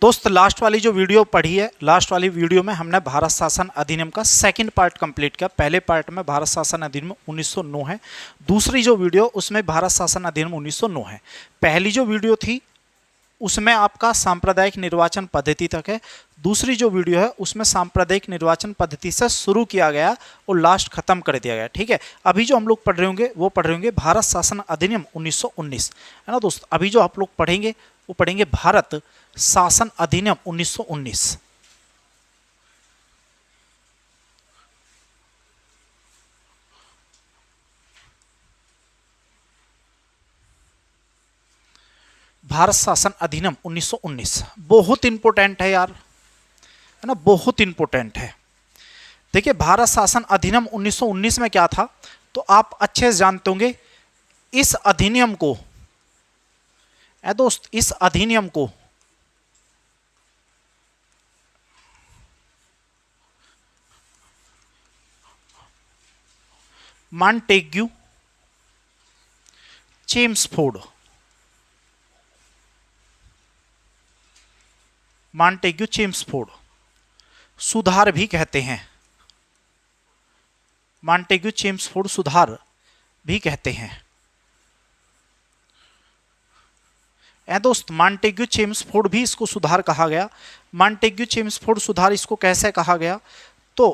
दोस्त लास्ट वाली जो वीडियो पढ़ी है, लास्ट वाली वीडियो में हमने भारत शासन अधिनियम का सेकंड पार्ट कंप्लीट किया। पहले पार्ट में भारत शासन अधिनियम 1909 है, दूसरी जो वीडियो उसमें भारत शासन अधिनियम 1909 है। पहली जो वीडियो थी उसमें आपका सांप्रदायिक निर्वाचन पद्धति तक है, दूसरी जो वीडियो है उसमें सांप्रदायिक निर्वाचन पद्धति से शुरू किया गया और लास्ट खत्म कर दिया गया। ठीक है, अभी जो हम लोग पढ़ रहे होंगे वो पढ़ रहे होंगे भारत शासन अधिनियम 1919, है ना दोस्त। अभी जो आप लोग पढ़ेंगे वो पढ़ेंगे भारत शासन अधिनियम 1919। भारत शासन अधिनियम 1919 बहुत इंपॉर्टेंट है यार, है ना, बहुत इंपॉर्टेंट है। देखिए भारत शासन अधिनियम 1919 में क्या था तो आप अच्छे से जानते होंगे। इस अधिनियम को दोस्त, इस अधिनियम को मॉन्टेग्यू चेम्सफोर्ड, मॉन्टेग्यू चेम्सफोर्ड सुधार भी कहते हैं, मॉन्टेग्यू चेम्सफोर्ड सुधार भी कहते हैं। दोस्त मॉन्टेग्यू चेम्सफोर्ड भी इसको सुधार कहा गया। मॉन्टेग्यू चेम्सफोर्ड सुधार इसको कैसे कहा गया तो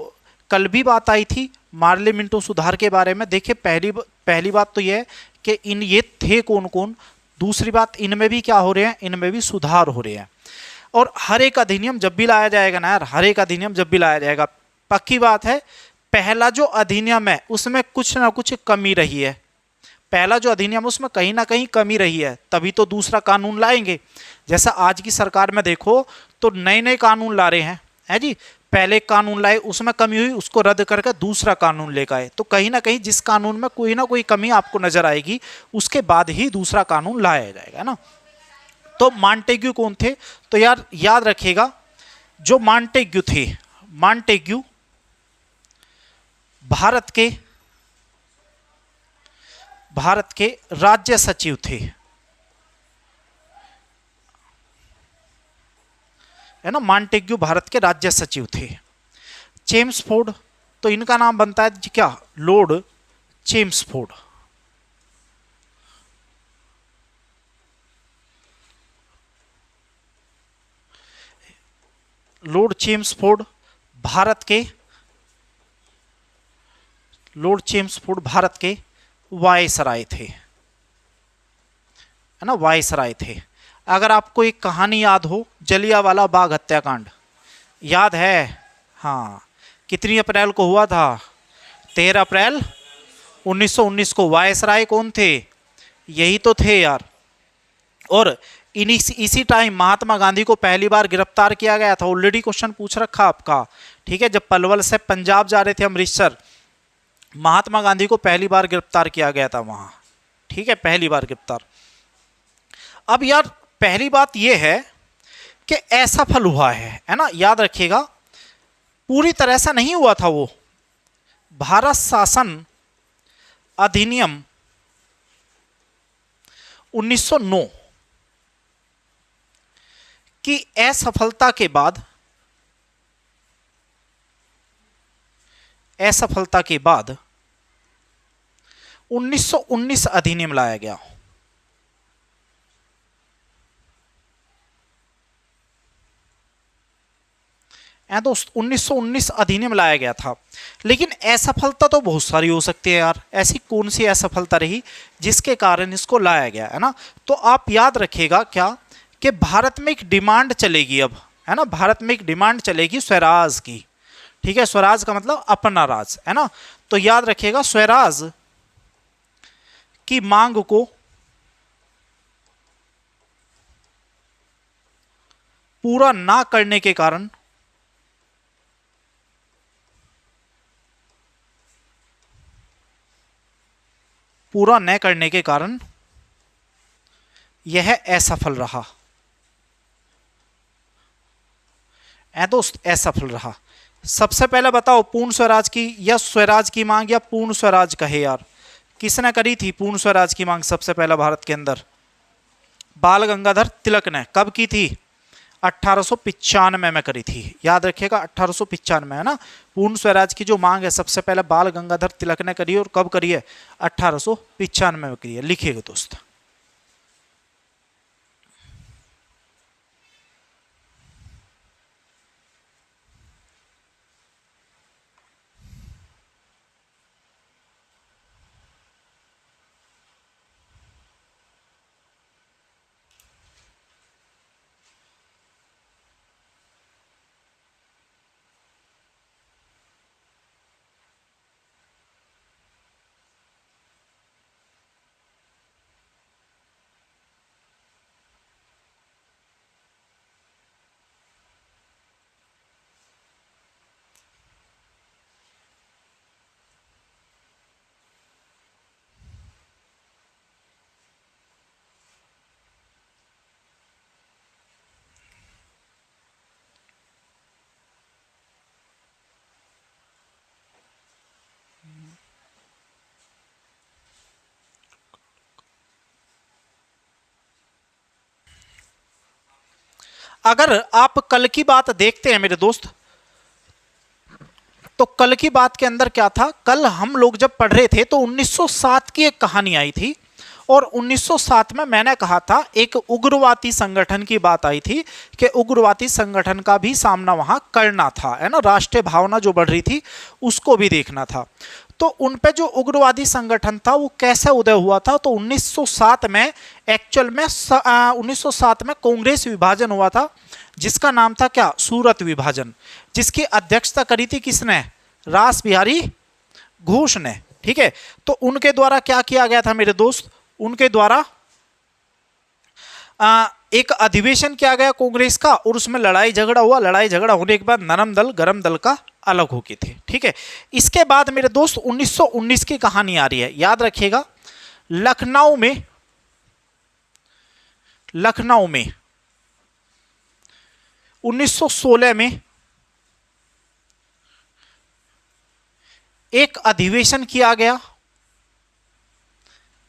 कल भी बात आई थी मार्ले मिंटो सुधार के बारे में। देखिए पहली बात तो यह है कि ये थे कौन कौन, दूसरी बात इनमें भी क्या हो रहे हैं, इनमें भी सुधार हो रहे हैं। और हर एक अधिनियम जब भी लाया जाएगा ना यार, हर एक अधिनियम जब भी लाया जाएगा, पक्की बात है पहला जो अधिनियम है उसमें कुछ ना कुछ कमी रही है। पहला जो अधिनियम उसमें कहीं ना कहीं कमी रही है, तभी तो दूसरा कानून लाएंगे। जैसा आज की सरकार में देखो तो नए नए कानून ला रहे हैं, है जी। पहले कानून लाए उसमें कमी हुई, उसको रद्द करके दूसरा कानून लेकर आए। तो कहीं ना कहीं जिस कानून में कोई ना कोई कमी आपको नजर आएगी उसके बाद ही दूसरा कानून लाया जाएगा ना। तो मॉन्टेग्यू कौन थे तो यार याद रखिएगा, जो मॉन्टेग्यू थे, मॉन्टेग्यू भारत के राज्य सचिव थे, है ना। मॉन्टेग्यू भारत के राज्य सचिव थे। चेम्सफोर्ड तो इनका नाम बनता है जी क्या, Lord Chelmsford. Lord Chelmsford Bharat के वायसराय थे, है ना, वायसराय थे। अगर आपको एक कहानी याद हो, जलियांवाला बाग हत्याकांड याद है, हाँ, कितनी अप्रैल को हुआ था, 13 अप्रैल 1919 को। वायसराय कौन थे, यही तो थे यार। और इसी टाइम महात्मा गांधी को पहली बार गिरफ्तार किया गया था। ऑलरेडी क्वेश्चन पूछ रखा आपका, ठीक है। जब पलवल से पंजाब जा रहे थे अमृतसर, महात्मा गांधी को पहली बार गिरफ्तार किया गया था वहां, ठीक है, पहली बार गिरफ्तार। अब यार पहली बात यह है कि असफल हुआ है ना, याद रखिएगा पूरी तरह से नहीं हुआ था वो। भारत शासन अधिनियम 1909 की असफलता के बाद 1919 अधिनियम लाया गया। दोस्त 1919 अधिनियम लाया गया था, लेकिन असफलता तो बहुत सारी हो सकती है यार। ऐसी कौन सी असफलता रही जिसके कारण इसको लाया गया, है ना। तो आप याद रखिएगा क्या कि भारत में एक डिमांड चलेगी अब, है ना, भारत में एक डिमांड चलेगी स्वराज की, ठीक है। स्वराज का मतलब अपना राज, है ना। तो याद रखिएगा स्वराज की मांग को पूरा ना करने के कारण यह असफल रहा, दोस्त असफल रहा। सबसे पहले बताओ पूर्ण स्वराज की या स्वराज की मांग या पूर्ण स्वराज कहे यार, किसने करी थी पूर्ण स्वराज की मांग सबसे पहला भारत के अंदर? बाल गंगाधर तिलक ने। कब की थी? 1895 में करी थी, याद रखिएगा 1895 है ना। पूर्ण स्वराज की जो मांग है सबसे पहले बाल गंगाधर तिलक ने करी है, और कब करी है? 1895 में करी है, लिखिएगा दोस्त। अगर आप कल की बात देखते हैं मेरे दोस्त, तो कल की बात के अंदर क्या था, कल हम लोग जब पढ़ रहे थे तो 1907 की एक कहानी आई थी, और 1907 में मैंने कहा था एक उग्रवादी संगठन की बात आई थी कि उग्रवादी संगठन का भी सामना वहां करना था, है ना, राष्ट्रीय भावना जो बढ़ रही थी उसको भी देखना था। तो उन पे जो उग्रवादी संगठन था वो कैसे उदय हुआ था, तो 1907 में एक्चुअल में 1907 में कांग्रेस विभाजन हुआ था, जिसका नाम था क्या? सूरत विभाजन, जिसकी अध्यक्षता करी थी किसने? रास बिहारी घोष ने। ठीक है, तो उनके द्वारा क्या किया गया था मेरे दोस्त? उनके द्वारा एक अधिवेशन किया गया कांग्रेस का, और उसमें लड़ाई झगड़ा हुआ। लड़ाई झगड़ा होने के बाद नरम दल गरम दल का अलग हो गए थे। ठीक है, इसके बाद मेरे दोस्त 1919 की कहानी आ रही है, याद रखिएगा। लखनऊ में 1916 में एक अधिवेशन किया गया,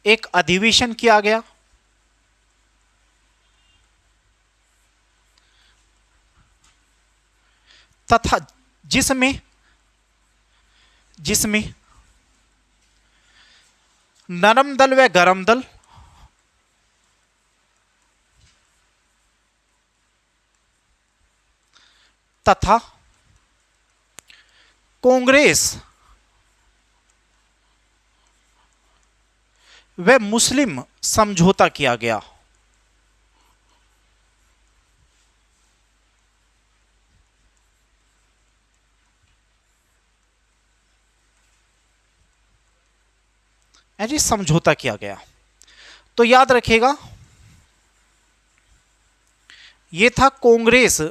एक अधिवेशन किया गया, तथा जिसमें नरम दल व गरम दल तथा कांग्रेस व मुस्लिम समझौता किया गया। है जी, समझौता किया गया। तो याद रखिएगा ये था कांग्रेस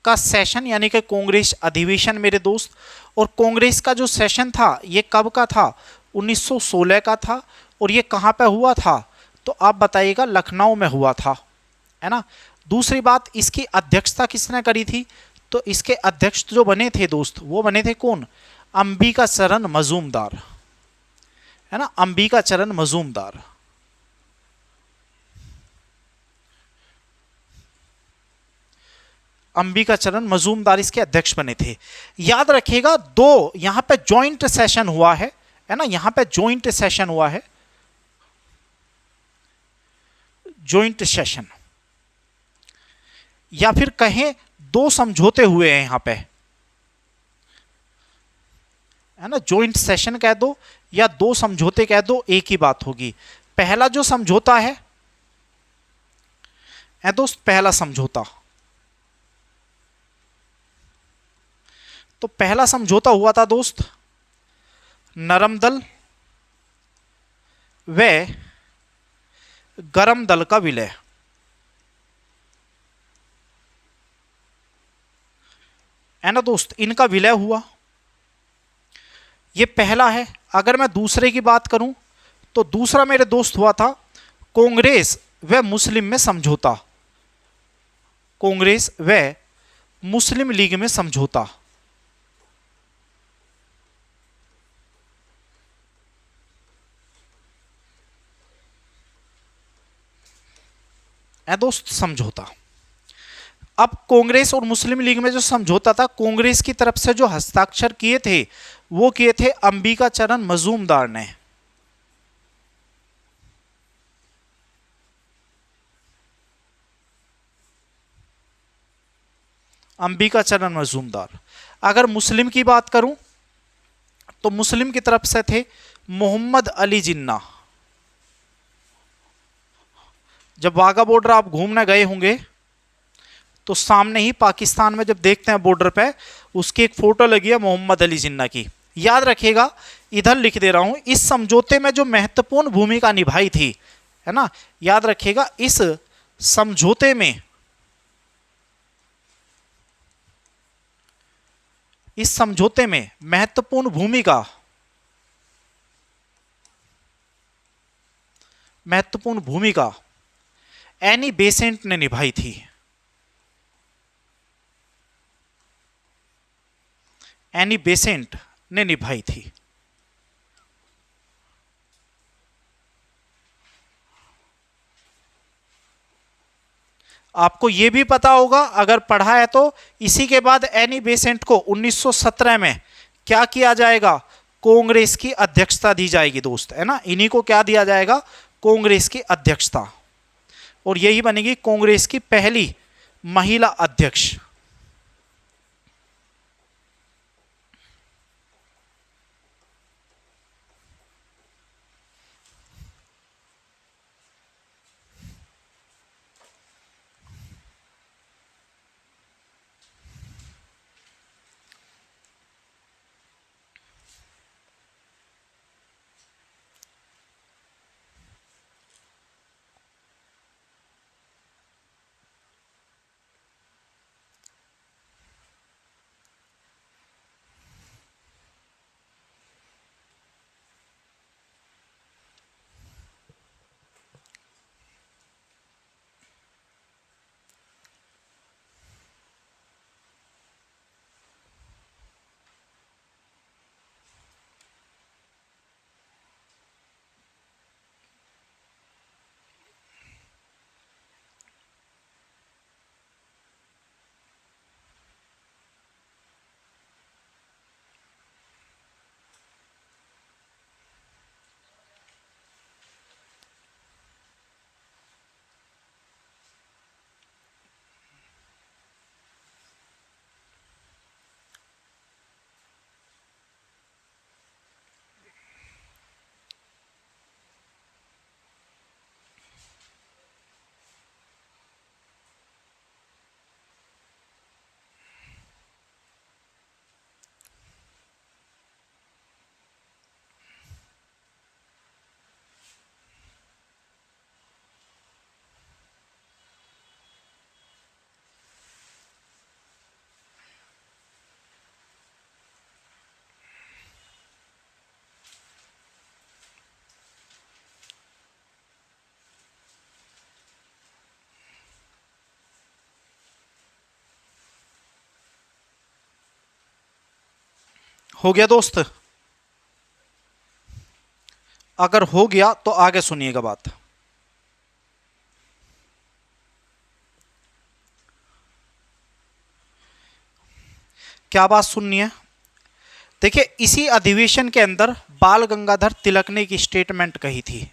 का सेशन, यानी कि कांग्रेस अधिवेशन मेरे दोस्त। और कांग्रेस का जो सेशन था ये कब का था? 1916 का था। और ये कहां पे हुआ था? तो आप बताइएगा, लखनऊ में हुआ था, है ना। दूसरी बात, इसकी अध्यक्षता किसने करी थी? तो इसके अध्यक्ष जो बने थे दोस्त, वो बने थे कौन? अंबिका चरण मजूमदार, है ना, अंबिका चरण मजूमदार। अंबिका चरण मजूमदार इसके अध्यक्ष बने थे। याद रखिएगा दो यहां पे जॉइंट सेशन हुआ है ना, यहां पे जॉइंट सेशन हुआ है, जॉइंट सेशन, या फिर कहें दो समझौते हुए हैं यहां पे, है ना। जॉइंट सेशन कह दो या दो समझौते कह दो, एक ही बात होगी। पहला जो समझौता है दोस्त, पहला समझौता, तो पहला समझौता हुआ था दोस्त नरम दल व गरम दल का विलय, है ना दोस्त, इनका विलय हुआ। ये पहला है। अगर मैं दूसरे की बात करूं तो दूसरा मेरे दोस्त हुआ था कांग्रेस व मुस्लिम में समझौता, कांग्रेस व मुस्लिम लीग में समझौता। है दोस्त, समझौता। अब कांग्रेस और मुस्लिम लीग में जो समझौता था, कांग्रेस की तरफ से जो हस्ताक्षर किए थे वो किए थे अंबिका चरण मजूमदार ने। अंबिका चरण मजूमदार। अगर मुस्लिम की बात करूं तो मुस्लिम की तरफ से थे मोहम्मद अली जिन्ना। जब वाघा बॉर्डर आप घूमने गए होंगे तो सामने ही पाकिस्तान में जब देखते हैं बॉर्डर पे, उसकी एक फोटो लगी है मोहम्मद अली जिन्ना की। याद रखिएगा, इधर लिख दे रहा हूं, इस समझौते में जो महत्वपूर्ण भूमिका निभाई थी, है ना, याद रखिएगा, इस समझौते में, इस समझौते में महत्वपूर्ण भूमिका, महत्वपूर्ण भूमिका एनी बेसेंट ने निभाई थी। एनी बेसेंट ने निभाई थी। आपको यह भी पता होगा अगर पढ़ा है तो, इसी के बाद एनी बेसेंट को 1917 में क्या किया जाएगा, कांग्रेस की अध्यक्षता दी जाएगी दोस्त, है ना, इन्हीं को क्या दिया जाएगा, कांग्रेस की अध्यक्षता, और यही बनेगी कांग्रेस की पहली महिला अध्यक्ष। हो गया दोस्त? अगर हो गया तो आगे सुनिएगा बात। क्या बात सुननी है? देखिए, इसी अधिवेशन के अंदर बाल गंगाधर तिलक ने एक स्टेटमेंट कही थी,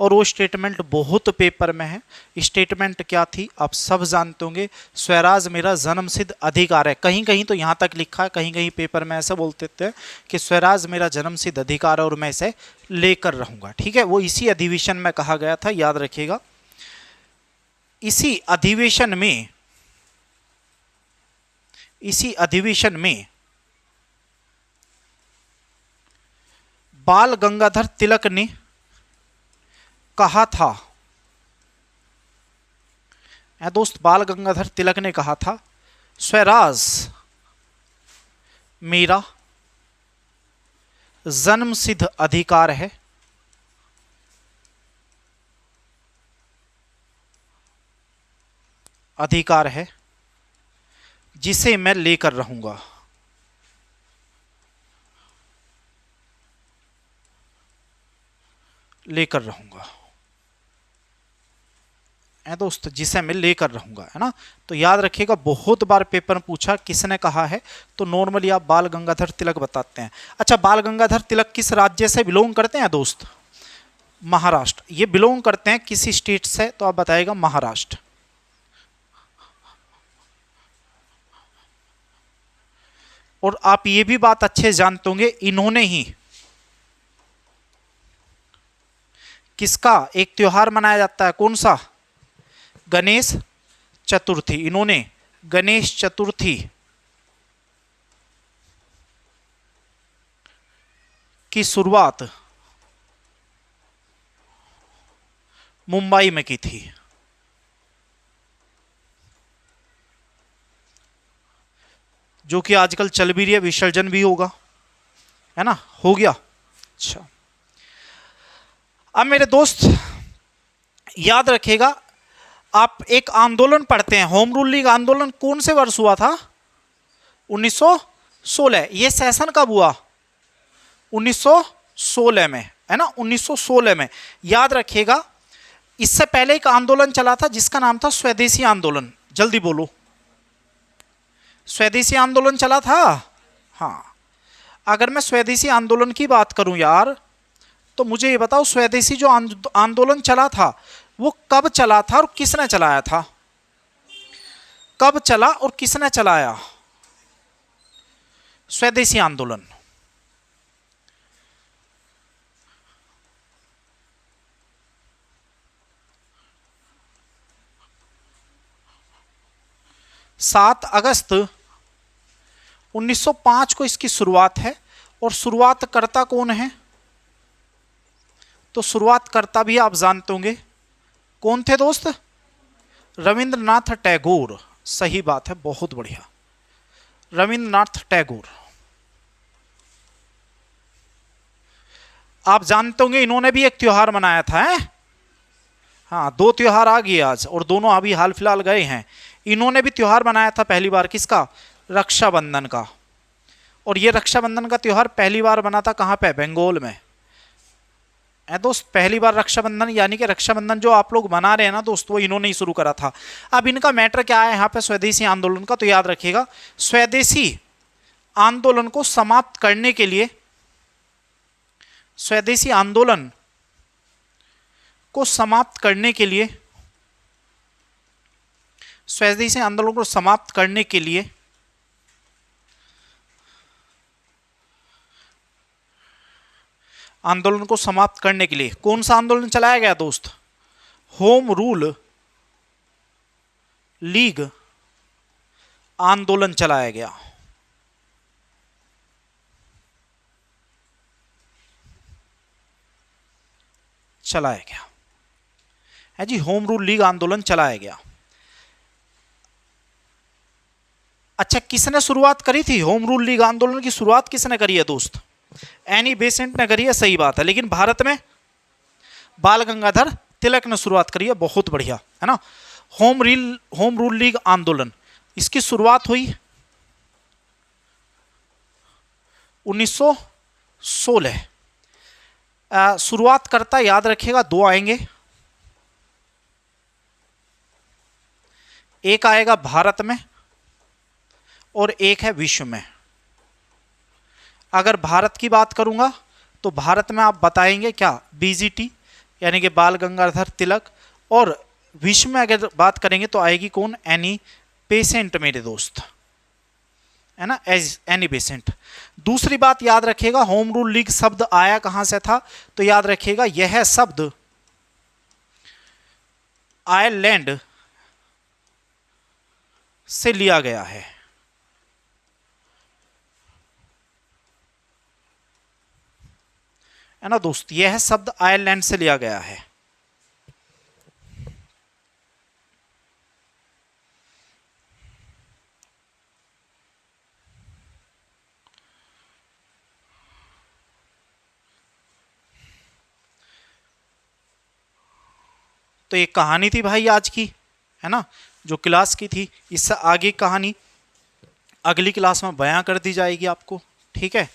और वो स्टेटमेंट बहुत पेपर में है। स्टेटमेंट क्या थी आप सब जानते होंगे, स्वराज मेरा जन्मसिद्ध अधिकार है। कहीं कहीं तो यहाँ तक लिखा है, कहीं कहीं पेपर में ऐसा बोलते थे कि स्वराज मेरा जन्मसिद्ध अधिकार है और मैं इसे लेकर रहूंगा। ठीक है, वो इसी अधिवेशन में कहा गया था, याद रखिएगा। इसी अधिवेशन में, इसी अधिवेशन में बाल गंगाधर तिलक ने कहा था, दोस्त, बाल गंगाधर तिलक ने कहा था, स्वराज मेरा जन्मसिद्ध अधिकार है, अधिकार है जिसे मैं लेकर रहूंगा। लेकर रहूंगा। है दोस्त, जिसे मैं लेकर रहूंगा, है ना। तो याद रखिएगा, बहुत बार पेपर में पूछा किसने कहा है, तो नॉर्मली आप बाल गंगाधर तिलक बताते हैं। अच्छा, बाल गंगाधर तिलक किस राज्य से बिलोंग करते हैं दोस्त? महाराष्ट्र। ये बिलोंग करते हैं किसी स्टेट से, तो आप बताइएगा महाराष्ट्र। और आप ये भी बात अच्छे जानते होंगे, इन्होंने ही किसका एक त्योहार मनाया जाता है, कौन सा? गणेश चतुर्थी। इन्होंने गणेश चतुर्थी की शुरुआत मुंबई में की थी। जो कि आजकल चल भी रही है, विसर्जन भी होगा, है ना, हो गया। अच्छा, अब मेरे दोस्त याद रखिएगा, आप एक आंदोलन पढ़ते हैं, होम रूल लीग आंदोलन कौन से वर्ष हुआ था? 1916। ये सेशन कब हुआ? 1916 में, है ना, 1916 में। याद रखिएगा, इससे पहले एक आंदोलन चला था जिसका नाम था स्वदेशी आंदोलन। जल्दी बोलो, स्वदेशी आंदोलन चला था। हाँ, अगर मैं स्वदेशी आंदोलन की बात करूं यार, तो मुझे ये बताओ, स्वदेशी जो आंदोलन चला था वो कब चला था और किसने चलाया था? कब चला और किसने चलाया स्वदेशी आंदोलन? सात अगस्त 1905 को इसकी शुरुआत है। और शुरुआतकर्ता कौन है? तो शुरुआतकर्ता भी आप जानते होंगे, कौन थे दोस्त? रविंद्रनाथ टैगोर। सही बात है, बहुत बढ़िया, रविंद्रनाथ टैगोर। आप जानते होंगे इन्होंने भी एक त्योहार मनाया था, है? हाँ, दो त्योहार आ गए आज, और दोनों अभी हाल फिलहाल गए हैं। इन्होंने भी त्योहार मनाया था पहली बार, किसका? रक्षाबंधन का। और ये रक्षाबंधन का त्योहार पहली बार बना था कहाँ पे? बंगाल में, है दोस्त। पहली बार रक्षाबंधन, यानी कि रक्षाबंधन जो आप लोग मना रहे हैं ना दोस्त, वो इन्होंने ही शुरू करा था। अब इनका मैटर क्या है यहाँ पे स्वदेशी आंदोलन का, तो याद रखिएगा, स्वदेशी आंदोलन को समाप्त करने के लिए, स्वदेशी आंदोलन को समाप्त करने के लिए, स्वदेशी आंदोलन को समाप्त करने के लिए आंदोलन को समाप्त करने के लिए कौन सा आंदोलन चलाया गया दोस्त? होम रूल लीग आंदोलन चलाया गया। चलाया गया है जी, होम रूल लीग आंदोलन चलाया गया। अच्छा, किसने शुरुआत करी थी होम रूल लीग आंदोलन की? शुरुआत किसने करी है दोस्त? एनी बेसेंट ने करी है, सही बात है। लेकिन भारत में बाल गंगाधर तिलक ने शुरुआत करी है, बहुत बढ़िया, है ना। होम रूल लीग आंदोलन, इसकी शुरुआत हुई 1916। शुरुआत करता याद रखिएगा, दो आएंगे, एक आएगा भारत में और एक है विश्व में। अगर भारत की बात करूंगा तो भारत में आप बताएंगे क्या? बीजीटी, यानी कि बाल गंगाधर तिलक। और विश्व में अगर बात करेंगे तो आएगी कौन? एनी बेसेंट मेरे दोस्त, है ना, एनी बेसेंट। दूसरी बात याद रखिएगा, होम रूल लीग शब्द आया कहां से था? तो याद रखिएगा, यह शब्द आयरलैंड से लिया गया है ना दोस्त, यह शब्द आयरलैंड से लिया गया है। तो एक कहानी थी भाई आज की, है ना, जो क्लास की थी। इससे आगे कहानी अगली क्लास में बयां कर दी जाएगी आपको, ठीक है।